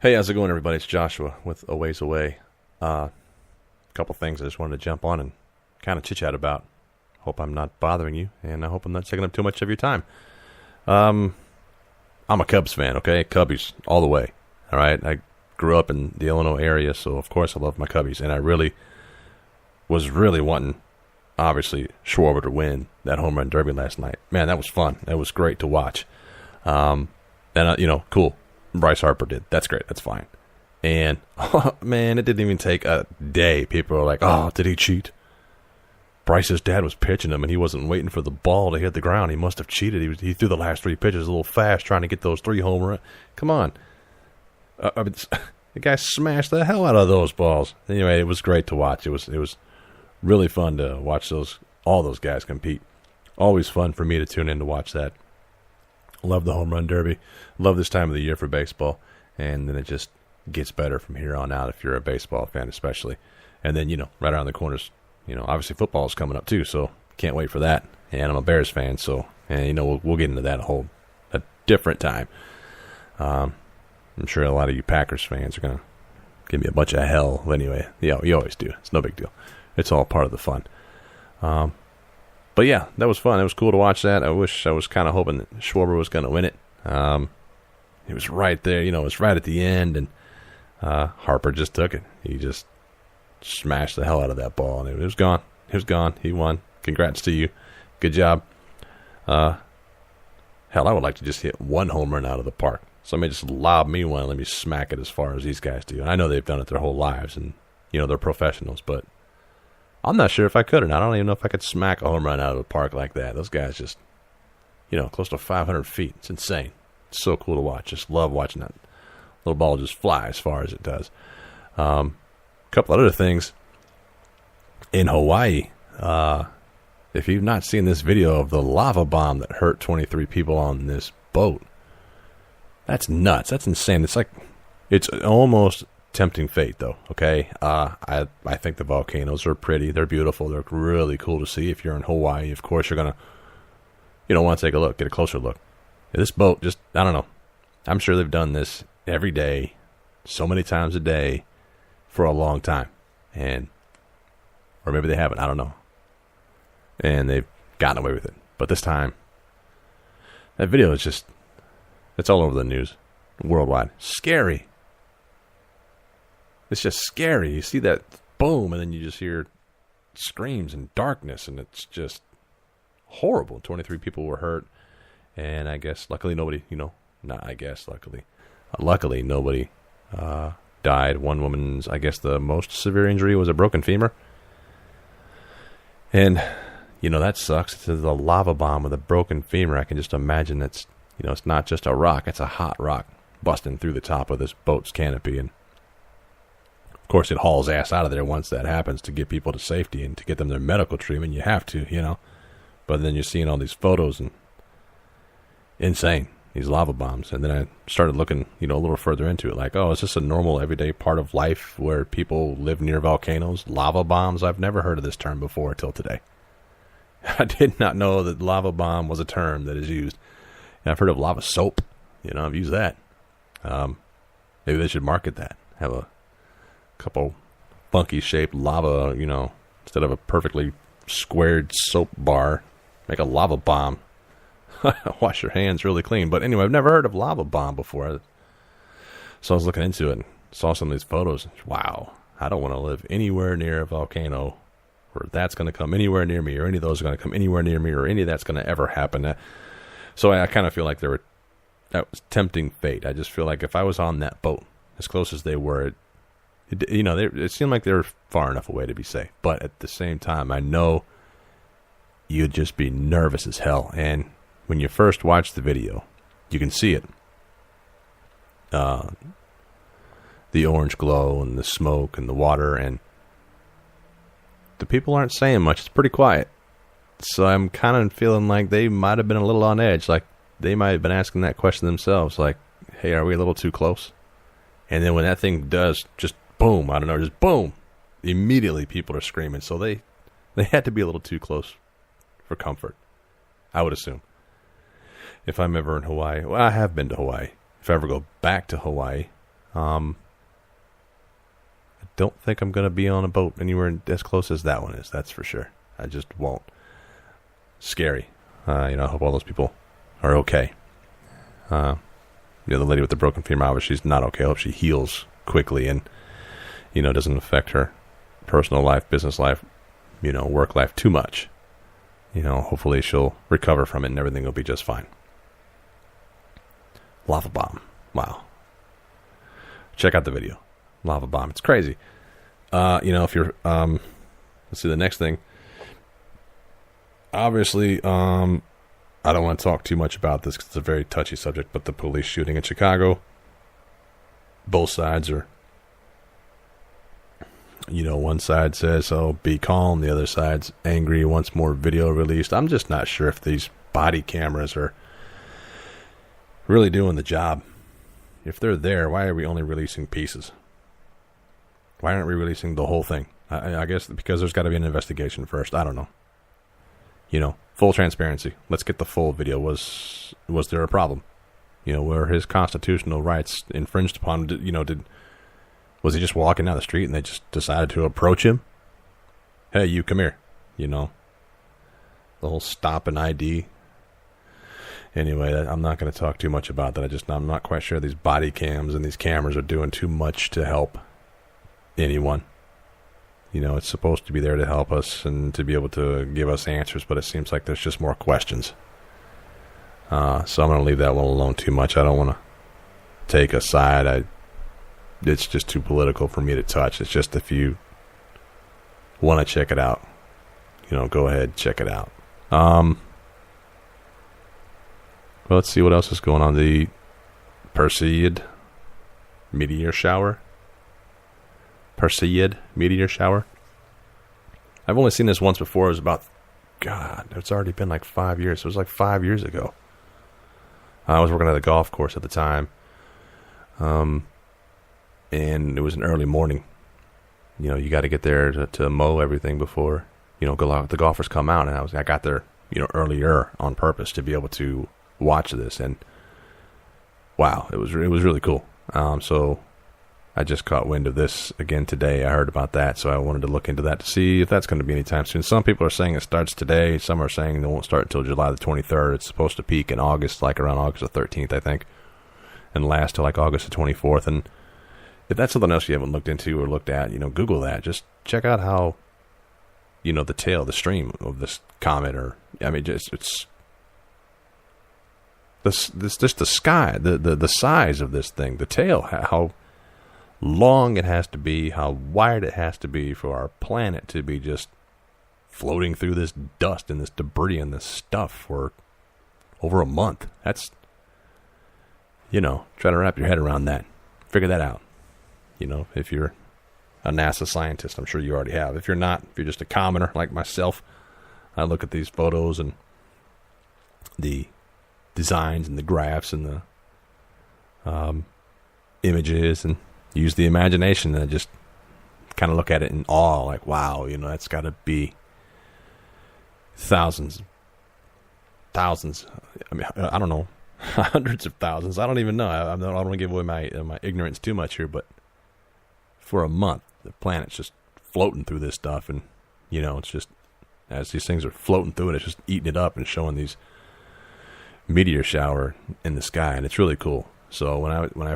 Hey, how's it going, everybody? It's Joshua with A Ways Away. A couple things I just wanted to jump on and kind of chit-chat about. Hope I'm not bothering you, and I hope I'm not taking up too much of your time. I'm a Cubs fan, okay? Cubbies, all the way, all right? I grew up in the Illinois area, so of course I love my Cubbies, and I was really wanting, obviously, Schwarber to win that home run derby last night. Man, that was fun. That was great to watch. Cool. Bryce Harper did. That's great. That's fine. And, oh, man, it didn't even take a day. People were like, oh, did he cheat? Bryce's dad was pitching him, and he wasn't waiting for the ball to hit the ground. He must have cheated. He threw the last three pitches a little fast, trying to get those 3 home runs. Come on. The guy smashed the hell out of those balls. Anyway, it was great to watch. It was really fun to watch all those guys compete. Always fun for me to tune in to watch that. Love the home run derby. Love this time of the year for baseball. And then it just gets better from here on out if you're a baseball fan especially. And then, right around the corners, obviously football is coming up too, so can't wait for that. And I'm a Bears fan, so, we'll get into that a different time. I'm sure a lot of you Packers fans are going to give me a bunch of hell. But anyway, you always do. It's no big deal. It's all part of the fun. But yeah, that was fun. It was cool to watch that. I was kind of hoping that Schwarber was going to win it. He was right there, it was right at the end, and Harper just took it. He just smashed the hell out of that ball, and it was gone. It was gone. He won. Congrats to you. Good job. Hell, I would like to just hit one home run out of the park. Somebody just lob me one and let me smack it as far as these guys do. And I know they've done it their whole lives, and, they're professionals, but I'm not sure if I could or not. I don't even know if I could smack a home run out of the park like that. Those guys just, close to 500 feet. It's insane. It's so cool to watch. Just love watching that little ball just fly as far as it does. A couple other things. In Hawaii, if you've not seen this video of the lava bomb that hurt 23 people on this boat, that's nuts. That's insane. It's almost tempting fate, though, okay? I think the volcanoes are pretty. They're beautiful. They're really cool to see. If you're in Hawaii, of course, you're going to want to take a look, get a closer look. This boat just, I don't know. I'm sure they've done this every day, so many times a day, for a long time. Or maybe they haven't, I don't know. And they've gotten away with it. But this time, that video is just, it's all over the news, worldwide. Scary. It's just scary. You see that boom, and then you just hear screams and darkness, and it's just horrible. 23 people were hurt, and I guess, luckily, nobody, luckily, nobody died. One woman's, I guess, the most severe injury was a broken femur. And, that sucks. It's the lava bomb with a broken femur. I can just imagine it's not just a rock. It's a hot rock busting through the top of this boat's canopy, and of course, it hauls ass out of there once that happens to get people to safety and to get them their medical treatment. You have to, But then you're seeing all these photos and insane, these lava bombs. And then I started looking, a little further into it. Like, oh, is this a normal, everyday part of life where people live near volcanoes? Lava bombs? I've never heard of this term before until today. I did not know that lava bomb was a term that is used. And I've heard of lava soap. I've used that. Maybe they should market that. Have a couple funky shaped lava, instead of a perfectly squared soap bar, make a lava bomb. Wash your hands really clean. But anyway, I've never heard of lava bomb before. So I was looking into it and saw some of these photos. Wow, I don't want to live anywhere near a volcano where that's going to come anywhere near me, or any of those are going to come anywhere near me, or any of that's going to ever happen. So I kind of feel like that was tempting fate. I just feel like if I was on that boat, as close as they were, it seemed like they were far enough away to be safe. But at the same time, I know you'd just be nervous as hell. And when you first watch the video, you can see it. The orange glow and the smoke and the water. And the people aren't saying much. It's pretty quiet. So I'm kind of feeling like they might have been a little on edge. Like they might have been asking that question themselves. Like, hey, are we a little too close? And then when that thing does just boom, I don't know, just boom, immediately people are screaming. So they had to be a little too close for comfort, I would assume. If I'm ever in Hawaii, well, I have been to Hawaii. If I ever go back to Hawaii, I don't think I'm going to be on a boat anywhere as close as that one is. That's for sure. I just won't. Scary. I hope all those people are okay. The lady with the broken femur, obviously, she's not okay. I hope she heals quickly and, doesn't affect her personal life, business life, work life too much. Hopefully she'll recover from it and everything will be just fine. Lava bomb. Wow. Check out the video. Lava bomb. It's crazy. If you're, let's see the next thing. Obviously, I don't want to talk too much about this because it's a very touchy subject, but the police shooting in Chicago, both sides are, one side says, oh, be calm. The other side's angry, wants more video released. I'm just not sure if these body cameras are really doing the job. If they're there, why are we only releasing pieces? Why aren't we releasing the whole thing? I guess because there's got to be an investigation first. I don't know. Full transparency. Let's get the full video. Was there a problem? Were his constitutional rights infringed upon? Was he just walking down the street and they just decided to approach him? Hey, you come here. The whole stop and ID. Anyway, I'm not going to talk too much about that. I'm not quite sure these body cams and these cameras are doing too much to help anyone. It's supposed to be there to help us and to be able to give us answers, but it seems like there's just more questions. So I'm going to leave that one alone too much. I don't want to take a side. It's just too political for me to touch. It's just if you want to check it out, go ahead, check it out. Well, let's see what else is going on. The Perseid meteor shower. Perseid meteor shower. I've only seen this once before. It was about, God, it's already been like 5 years. It was like 5 years ago. I was working at a golf course at the time. And it was an early morning. You got to get there to mow everything before, the golfers come out. And I got there, earlier on purpose to be able to watch this. And wow, it was really cool. So I just caught wind of this again today. I heard about that, so I wanted to look into that to see if that's going to be anytime soon. Some people are saying it starts today. Some are saying it won't start until July the 23rd. It's supposed to peak in August, like around August the 13th, I think, and last till like August the 24th. And if that's something else you haven't looked into or looked at, Google that. Just check out how, the tail, the stream of this comet, it's just the sky, the size of this thing, the tail, how long it has to be, how wide it has to be for our planet to be just floating through this dust and this debris and this stuff for over a month. That's, try to wrap your head around that. Figure that out. If you're a NASA scientist, I'm sure you already have. If you're not, if you're just a commoner like myself, I look at these photos and the designs and the graphs and the images and use the imagination and just kind of look at it in awe, like, wow, that's got to be thousands. I mean, I don't know, hundreds of thousands. I don't even know. I don't want to give away my ignorance too much here, but for a month, the planet's just floating through this stuff, and it's just as these things are floating through it, it's just eating it up and showing these meteor shower in the sky, and it's really cool. So when I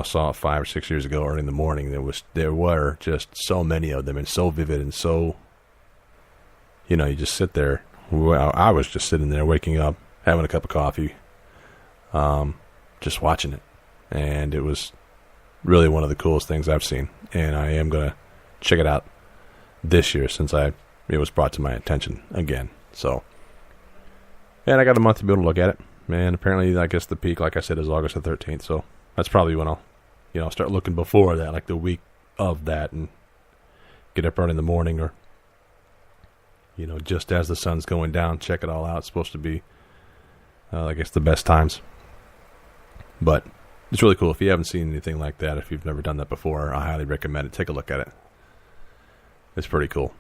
saw it 5 or 6 years ago, early in the morning, there were just so many of them and so vivid and so, you just sit there. I was just sitting there, waking up, having a cup of coffee, just watching it, and it was really one of the coolest things I've seen. And I am gonna check it out this year since it was brought to my attention again. So, and I got a month to be able to look at it. And apparently, I guess the peak, like I said, is August the 13th. So that's probably when I'll start looking before that, like the week of that, and get up early in the morning or, just as the sun's going down, check it all out. It's supposed to be, I guess, the best times. But it's really cool. If you haven't seen anything like that, if you've never done that before, I highly recommend it. Take a look at it. It's pretty cool.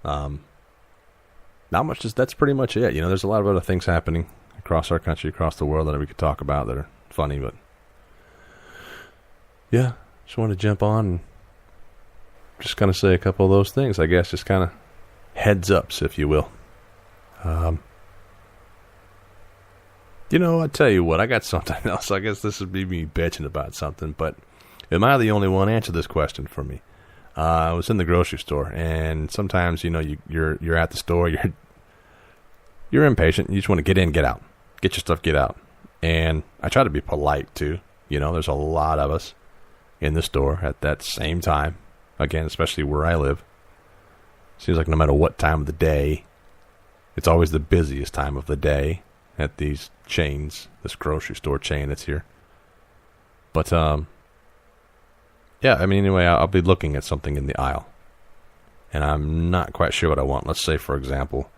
Not much, that's pretty much it. There's a lot of other things happening across our country, across the world that we could talk about that are funny, but yeah, just want to jump on and just kind of say a couple of those things, I guess. Just kind of heads ups, if you will. I tell you what, I got something else. I guess this would be me bitching about something, but am I the only one? Answer this question for me. I was in the grocery store, and sometimes, you're at the store, you're impatient, you just want to get in, get out. Get your stuff, get out. And I try to be polite, too. There's a lot of us in the store at that same time. Again, especially where I live. Seems like no matter what time of the day, it's always the busiest time of the day at these chains, this grocery store chain that's here. But, anyway, I'll be looking at something in the aisle. And I'm not quite sure what I want. Let's say, for example,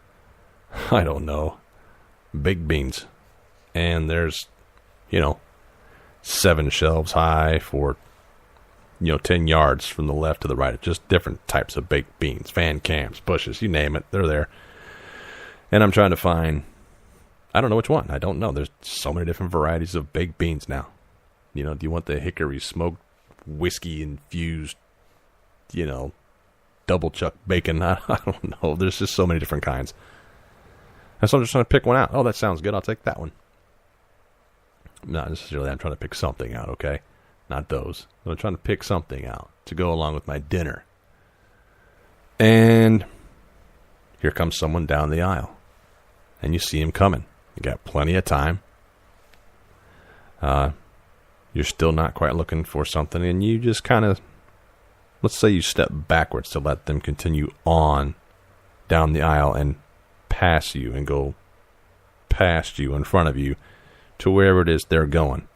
I don't know, baked beans. And there's, 7 shelves high for, 10 yards from the left to the right. Just different types of baked beans, fan cams, bushes, you name it. They're there. And I'm trying to find, I don't know which one. I don't know. There's so many different varieties of baked beans now. Do you want the hickory smoked whiskey infused, double chuck bacon? I don't know. There's just so many different kinds. And so I'm just trying to pick one out. Oh, that sounds good. I'll take that one. Not necessarily. I'm trying to pick something out, okay? Not those. I'm trying to pick something out to go along with my dinner. And here comes someone down the aisle. And you see him coming. You got plenty of time. You're still not quite looking for something, and you just kind of, let's say you step backwards to let them continue on down the aisle and pass you and go past you, in front of you, to wherever it is they're going.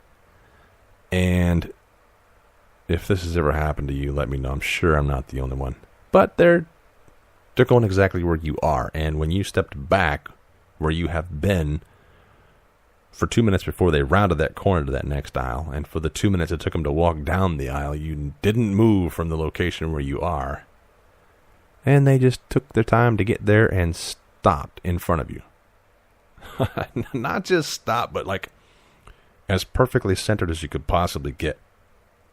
And if this has ever happened to you, let me know. I'm sure I'm not the only one. But they're going exactly where you are, and when you stepped back where you have been for 2 minutes before they rounded that corner to that next aisle, and for the 2 minutes it took them to walk down the aisle, you didn't move from the location where you are. And they just took their time to get there and stopped in front of you. Not just stop, but like as perfectly centered as you could possibly get.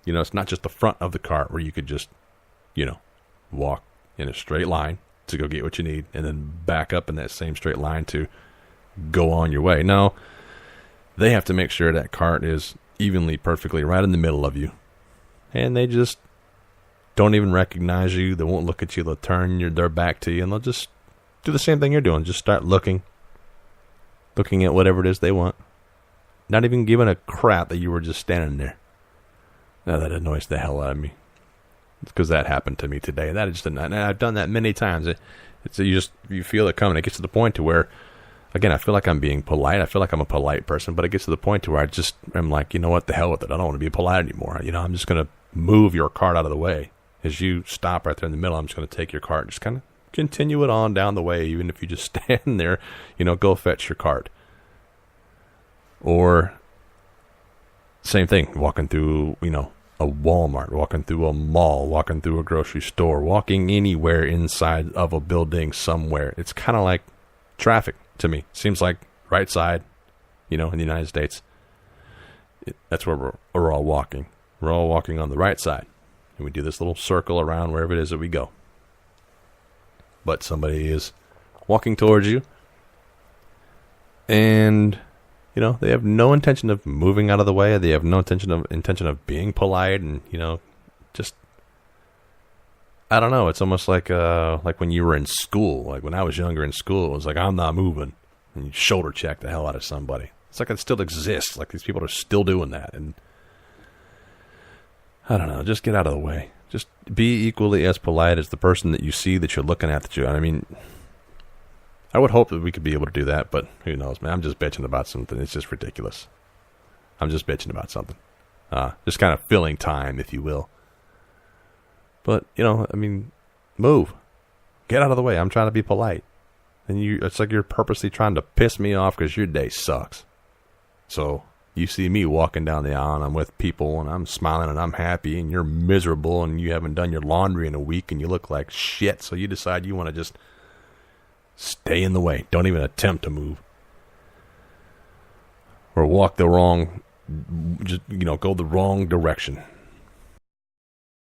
It's not just the front of the cart where you could just, walk in a straight line to go get what you need and then back up in that same straight line to go on your way. No. They have to make sure that cart is evenly, perfectly right in the middle of you. And they just don't even recognize you. They won't look at you. They'll turn their back to you, and they'll just do the same thing you're doing. Just start looking at whatever it is they want. Not even giving a crap that you were just standing there. Now, that annoys the hell out of me. It's because that happened to me today. And I've done that many times. You feel it coming. It gets to the point to where, again, I feel like I'm being polite. I feel like I'm a polite person, but it gets to the point to where I'm like, what, the hell with it. I don't want to be polite anymore. I'm just going to move your cart out of the way. As you stop right there in the middle, I'm just going to take your cart and just kind of continue it on down the way, even if you just stand there, go fetch your cart. Or, same thing, walking through, a Walmart, walking through a mall, walking through a grocery store, walking anywhere inside of a building somewhere. It's kind of like traffic. To me, seems like right side, in the United States. That's where we're all walking. We're all walking on the right side. And we do this little circle around wherever it is that we go. But somebody is walking towards you. And, they have no intention of moving out of the way. They have no intention of being polite and, just, I don't know. It's almost like when you were in school. Like when I was younger in school, it was like, I'm not moving. And you shoulder check the hell out of somebody. It's like it still exists. Like these people are still doing that. And I don't know. Just get out of the way. Just be equally as polite as the person that you see that you're looking at. I would hope that we could be able to do that, but who knows, man. I'm just bitching about something. It's just ridiculous. I'm just bitching about something. Just kind of filling time, if you will. But, move. Get out of the way. I'm trying to be polite. And it's like you're purposely trying to piss me off because your day sucks. So you see me walking down the aisle and I'm with people and I'm smiling and I'm happy and you're miserable and you haven't done your laundry in a week and you look like shit. So you decide you want to just stay in the way. Don't even attempt to move. Or walk the wrong, go the wrong direction.